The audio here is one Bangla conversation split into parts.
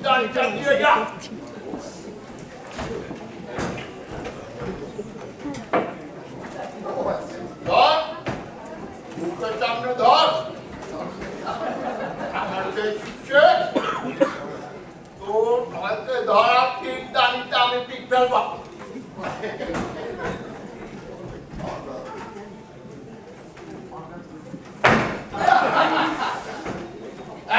দাঁড়িটা দিয়ে যা। ধর মুখের সামনে ধর। তোর হাতে ধরা ঠিক দাঁড়িটা আমি পিক ফেলবো।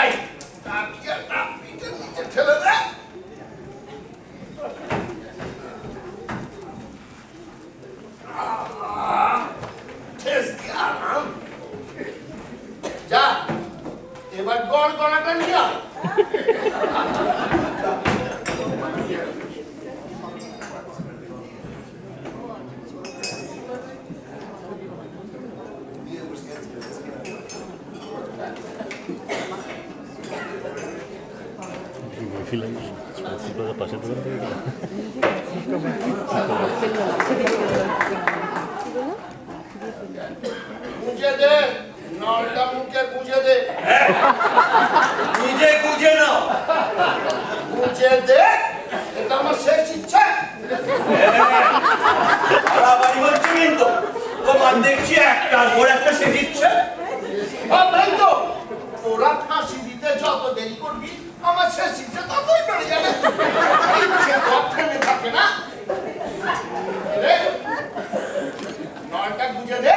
এই তাকিয়াটা পিঠের নিচে ঠেলে দে। যা এবার গড় গড়াটা নিয়ে আয়। পাশে দোকান থেকে বুঝে দে নলটা মুখে বুঝে দে। নিজে বুঝে নাও। বুঝে দে এটা আমার শেষ ইচ্ছা। বাড়াবাড়ি হচ্ছে কিন্তু তোমার দেখছি একটার পর একটা শেষ ইচ্ছে। তাই তো তোরা ফাঁসি দিতে যত দেরি করবি আমার শেষ ইচ্ছে ততই বেড়ে যাবে। ইচ্ছে তো থেমে থাকে না। নলটা বুঝে দে।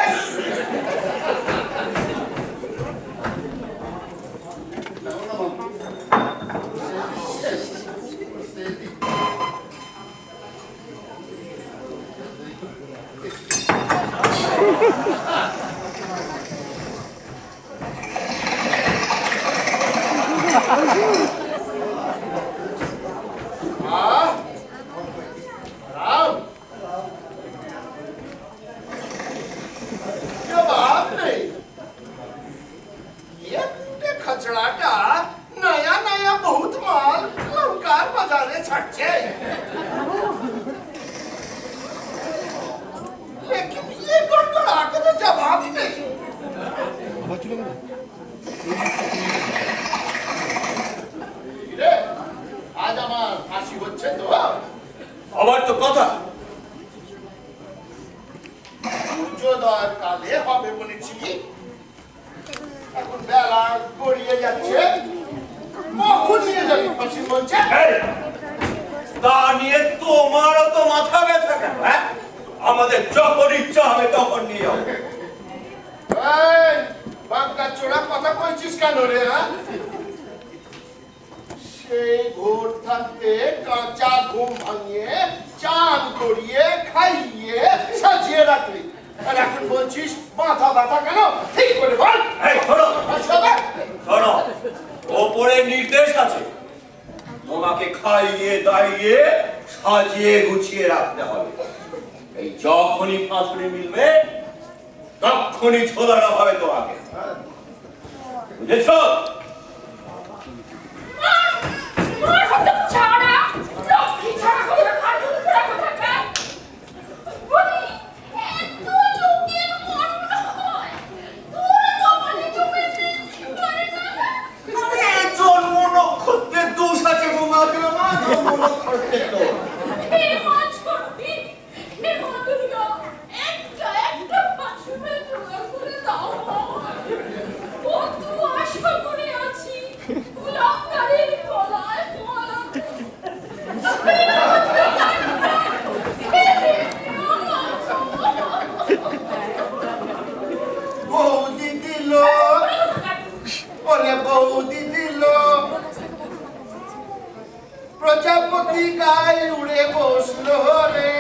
नया नया बहुत माल लंकार बाजारे छटछे, लेकिन ये गड़गड़ा के तो जवाब ही नहीं। आज আমার ফাঁসি হচ্ছে তো আবার তো কথা সূর্যোদয়ের কালে হবে বলেছি। এখন বেলা গড়িয়ে যাচ্ছে, কখন নিয়ে যাবি ফাঁসি বলছে? তা নিয়ে তোমারও তো মাথা ব্যথা কেন? আমাদের যখন ইচ্ছা হবে তখন নিয়ে যাও। বাঙ্কা চোরা কথা কইছিস কেন রে? সেই ভোর থাকতে কাঁচা ঘুম ভাঙিয়ে চান করিয়ে খাইয়ে সাজিয়ে রাখলি, আর এখন বলছিস মাথা ব্যথা কেন? ঠিক করে বল। শোনো, ওপরে নির্দেশ আছে, তোমাকে খাইয়ে দাইয়ে সাজিয়ে গুছিয়ে রাখতে হবে। এই যখনই ফাঁসুড়ি মিলবে তখনই ছোলানো হবে তোমাকে, বুঝেছ? জন্ম নক্ষত্রের দোষ আছে গোমা, জন্ম নক্ষত্রের দোষ। বৌদি দিল, ওরে বৌদি দিল, প্রজাপতি গায়ে উড়ে বসলো রে,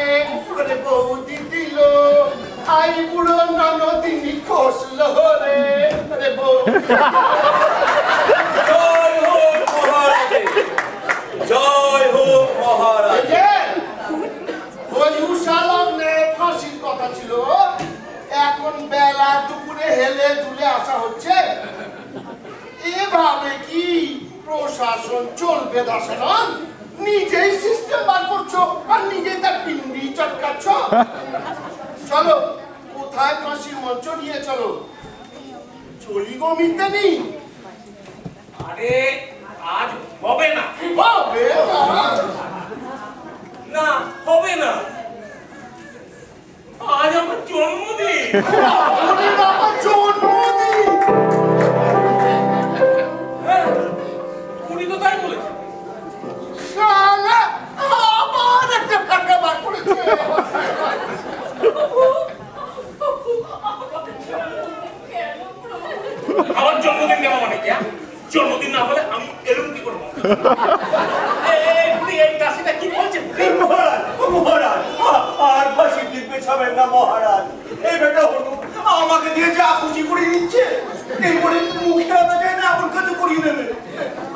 ওরে বৌদি দিল, আই বুড়ো ননদিনী খসলো রে, ওরে বৌদি। জয় হোক মহারাজে, জয় হোক মহারাজ। ওই উষা লগ্নে ফাঁসির কথা ছিল, এখন বেলা দুপুরে হেলে দুলে আসা হচ্ছে। এভাবে কি প্রশাসন চলবে দাসানন? নিজেই সিস্টেম বার করছো আর নিজেই তার পিন্ডি চটকাচ্ছ। চলো কোথায় ফাঁসির মঞ্চ নিয়ে চলো, চলি গো মিতে নি। আরে আজ হবে না। হবে না। না হবে না, আজ আমার জন্মদিন। আমার জন্মদিন। হ্যাঁ, উনি তো তাই বলেছে। শালা আবার একটা ফাঁকা বার করেছে। আমার জন্মদিন কেন মানে কি? জন্মদিন না হলে আমি এরকম কি করবো? এই দাসিটা কি বলছে? মহারাজ, মহারাজ, আর ফাঁসি দিতে ছাড়বেন না মহারাজ। এই বেটা হলো আমাকে দিয়ে যা খুশি করে দিচ্ছে, এরপরে মুখে আনা যায় না আমার কাছে করিয়ে নেবে।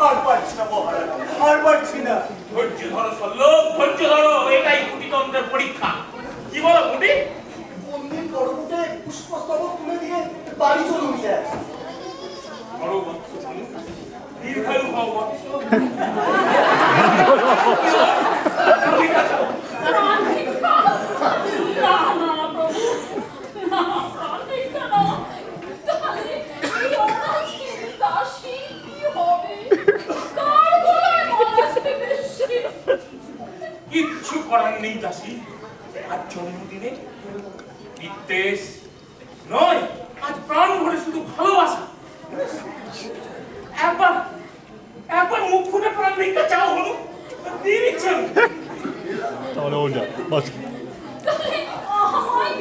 আর পারছি না মহারাজ, আর পারছি না। ধৈর্য ধরো সল্লোক, ধৈর্য ধরো, এটাই কুটিতন্ত্রের পরীক্ষা। কি বলো কুটি? মন্দির পরবর্তী পুষ্পস্তবক তুলে দিয়ে বাড়ি চলুন স্যার। বড় বৎস, দীর্ঘায়ু হও বৎস। কিচ্ছু করার নেই দাসী, আজ জন্মদিনে বিদ্বেষ নয়, আজ প্রাণ ভরে শুধু ভালোবাসা। একবার মুখ ফুটে প্রাণ ভিক্ষা চাও হলো, দিয়ে দিচ্ছেন। তাহলে ওটা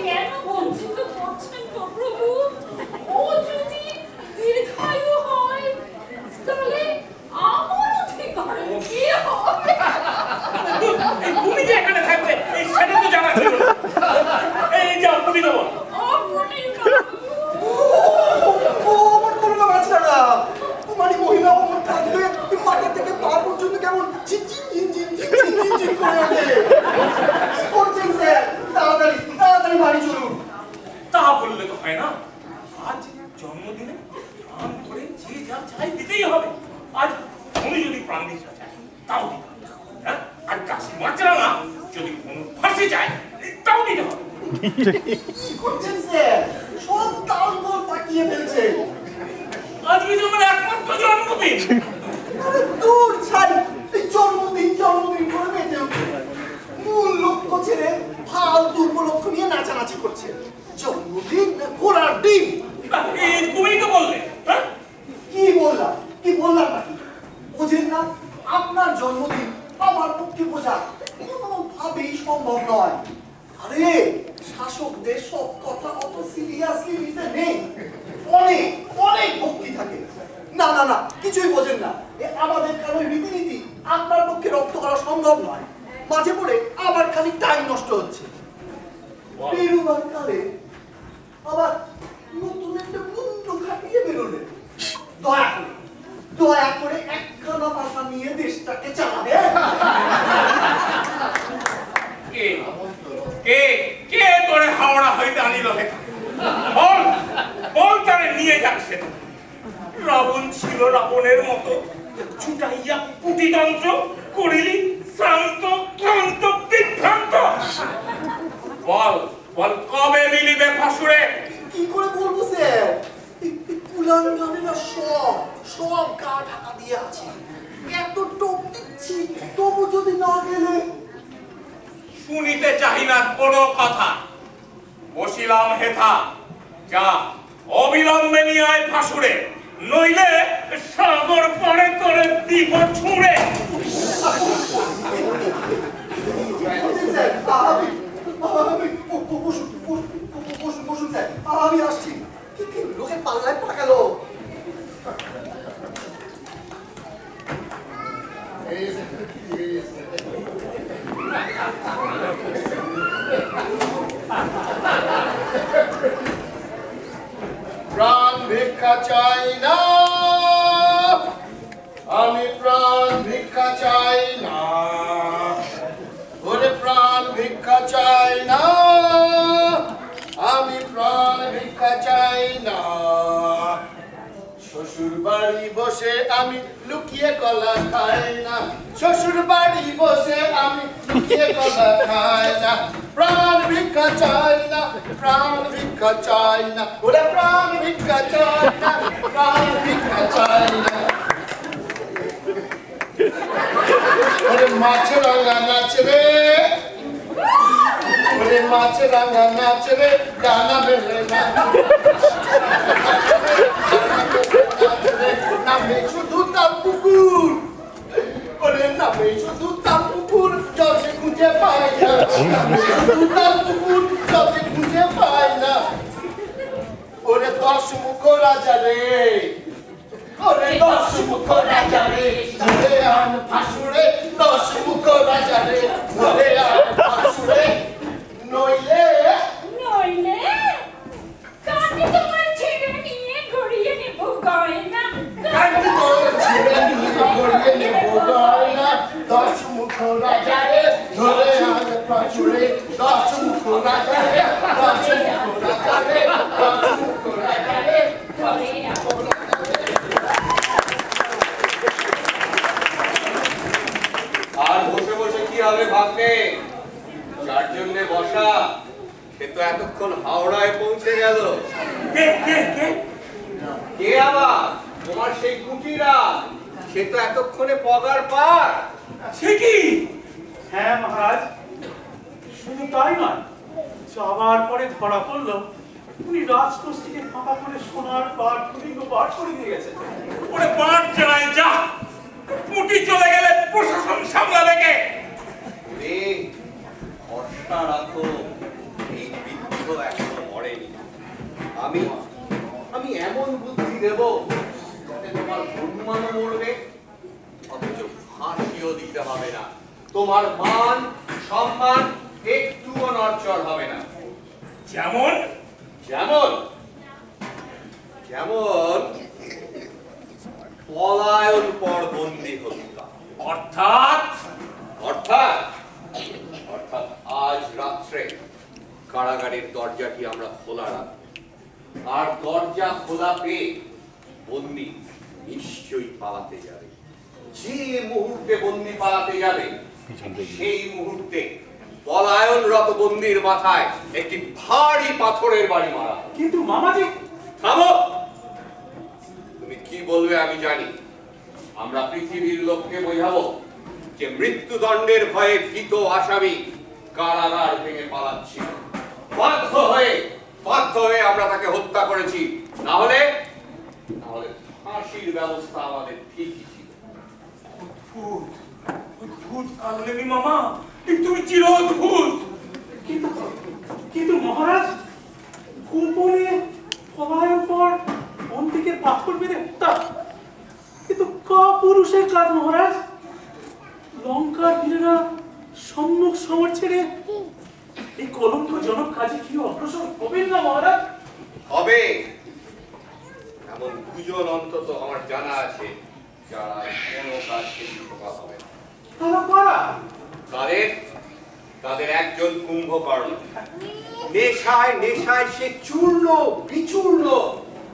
কেন বঞ্চিত করছেন তো প্রভু? ও যদি দীর্ঘায়ু হয় তাহলে আমার অধিকারে কি হবে? তুমি যে এখানে থাকবে এই সেটা তো জানা ছিল না। এই যাও তুমি দেবো। আপনি আমার করোনা বাঁচা না। তোমারই মহিলা অমর থাকবে মাথা থেকে পা পর্যন্ত কেমন ঝিনঝিন ঝিনঝিন ঝিনঝিন ঝিনঝিন করে ওঠে। করছেন স্যার, তাড়াতাড়ি তাড়াতাড়ি বাড়ি চলুন। তা বললে তো হয় না, আজ জন্মদিনে প্রাণ ভরে যে যা চাই দিতেই হবে। আজ উনি যদি প্রাণ দিতে চায় তাও দিতে হবে, হ্যাঁ? আর কাশি মাচরা না যদি কোনো ফাঁসি চায় তাও দিতে হবে। কি করছেন স্যার? সব তালগোল পাকিয়ে ফেলছে। আজকে যে আমার একমাত্র জন্মদিন। আরে দূর ছাই, এই জন্মদিন জন্মদিন করে মেতে উঠছে। মূল লক্ষ্য ছেড়ে ফালতু উপলক্ষ নিয়ে নাচানাচি করছে। জন্মদিন না ঘোড়ার ডিম। তুমি তো বললে, হ্যাঁ? কি বললাম নাকি? বোঝেন না, আপনার জন্মদিন আমার পক্ষে বোঝা কোনোভাবেই সম্ভব নয়। আরে শাসকদের সব কথা অত সিরিয়াসলি নিতে নেই। অনেক অনেক ভক্তি থাকে। না না না, কিছুই বোঝেন না। আমাদের কারো রীতিনীতি আপনার পক্ষে রপ্ত করা সম্ভব নয়। মাঝে পড়ে আবার খালি টাইম নষ্ট হচ্ছে। বেরোবার কালে আবার নতুন একটা মুন্ড খাটিয়ে বেরোলেন। দয়া করে একখানা ভাষা নিয়ে দেশটাকে চালাবে। কে কে কে তোরে হাওড়া হইতে আনিল হেথা? বল বল তারে নিয়ে যাচ্ছে। রাবণ ছিল রাবণের মতো, ছুটাইয়া কুটিতন্ত্র করিলি শ্রান্ত ক্লান্ত বিভ্রান্ত। বল বল কবে মিলিবে ফাঁসুরে? কি করে বলবো স্যার? কুলাঙ্গানেরা সব গা ঢাকা দিয়ে আছে। এত টোপ দিচ্ছি তবু যদি না গেলে। শুনিতে চাহি না কোনো কথা, বসিলাম হেথা। যা অবিলম্বে নিয়ে আয় ফাঁসুরে, নইলে সাগর পরে তোরে দিব ছুঁড়ে। বসুন স্যার, আমি আসছি। লোকের পাল্লায় পা গেল। প্রাণ ভিক্ষা চাই না, আমি প্রাণ ভিক্ষা চাই না। ওরে প্রাণ ভিক্ষা চাই না, আমি প্রাণ ভিক্ষা চাই না। শ্বশুর বাড়ি বসে আমি লুকিয়ে কলা খাই না। শ্বশুর বাড়ি বসে আমি লুকিয়ে কলা খাই না। প্রাণ ভিক্ষা চাই না, প্রাণ ভিক্ষা চাই না। ওরে প্রাণ ভিক্ষা চাই না, প্রাণ ভিক্ষা চাই না। ওরে মাছ রাঙা নাচ রে, ওরে মাছ রাঙা নাচ রে, ডানা মেলে নাচ রে, নামে শুধু তার পুকুর, ওরে নামে শুধু তার পুকুর, জলে খুঁজে পায় না, নামে শুধু তার পুকুর, জলে খুঁজে পায় না। ওরে 10 মুখ রাজা রে, ওরে 10 মুখ রাজা রে, ধরে আন ফাঁসুরে, 10 মুখ রাজা রে, ধরে আন ফাঁসুরে, নইলে কাটি তোমার ছেড়ে নিয়ে গড়িয়ে নেব গয়না, কাটি তোর ছেড়ে নিয়ে গড়িয়ে নেব গয়না, 10 মুখ রাজা রে, ধরে আন ফাঁসুরে, 10 মুখ রাজা রে, 10 মুখ রাজা রে, 10 মুখ রাজা রে, ধরে আর বসে বসে কি হবে ভাববে? যার জন্য বসা সে তো এতক্ষণ হাওড়ায় পৌঁছে গেল। কে আবার? তোমার সেই কুটিরা, সে তো এতক্ষণে পগার পার। সে কি? হ্যাঁ মহারাজ, শুধু তাই নয়, যাবার পরে ধরা পড়লো উনি রাজকোষটিকে ফাঁকা করে সোনার পাট পুলিঙ্গ পাট করে দিয়ে গেছেন। ওরে পাঁচ চালায় যা, পুটি চলে গেলে প্রশাসন সামলাবে কে? রে ভরসা রাখো, এই বৃদ্ধ এখনো মরেনি। আমি এমন বুদ্ধি দেব যাতে তোমার সম্মানও মরবে, অথচ ফাঁসিও দিতে হবে না। তোমার মান সম্মান একটুও নড়চড় হবে না। যেমন যেমন যেমন পলায়ন পর বন্দী হত্যা, অর্থাৎ অর্থাৎ অর্থাৎ আজ রাত্রে কারাগারের দরজাটি আমরা খোলা রাখব, আর দরজা খোলা পেয়ে বন্দী নিশ্চয়ই পালাতে যাবে। যে মুহূর্তে বন্দী পালাতে যাবে সেই মুহূর্তে পলায়নরত বন্দীর মাথায় একটি ভারী পাথরের বাড়ি মারা। কিন্তু মামাজি, থামো! তুমি কি বলবে আমি জানি। আমরা পৃথিবীর লোককে বোঝাবো যে মৃত্যুদণ্ডের ভয়ে ভীত আসামি কারাগার ভেঙে পালাচ্ছি। বাধ্য হয়ে আমরা তাকে হত্যা করেছি, না হলে ফাঁসির ব্যবস্থা আমাদের ঠিকই ছিল। অদ্ভুত কালনেমি মামা, তুমি চির অদ্ভুত। কিন্তু মহারাজ, গোপনে পলায়ন পর বন্দীকে পাথর মেরে হত্যা, কিন্তু কাপুরুষের কাজ মহারাজ। লঙ্কার বীরেরা সম্মুখ সমর ছেড়ে এই কলঙ্কজনক কাজে কি অগ্রসর হবেন না মহারাজ? হবে, এমন দুজন অন্তত আমার জানা আছে যারা কোনো কাজকে বিপদ হবে না। তারা কারা? তাদের একজন কুম্ভকর্ণ। নেশায় সে চূর্ণ বিচূর্ণ,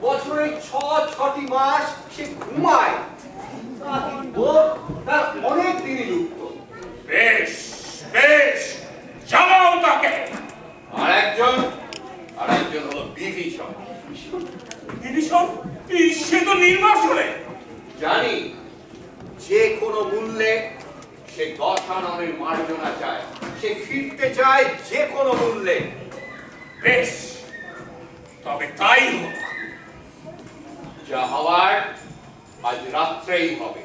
বছরে 6 মাস সে ঘুমায়, তার অনেক দিনই লুপ্ত। বেশ বেশ, জানাও তাকে। আর একজন হলো বিভীষণ। বিভীষণ? সে তো নির্বাসনে। জানি, যে কোনো মূল্যে সে দশাননের মার্জনা চায়, সে ফিরতে চায় যে কোনো মূল্যে। বেশ, তবে তাই হোক। যা হওয়ার আজ রাত্রেই হবে।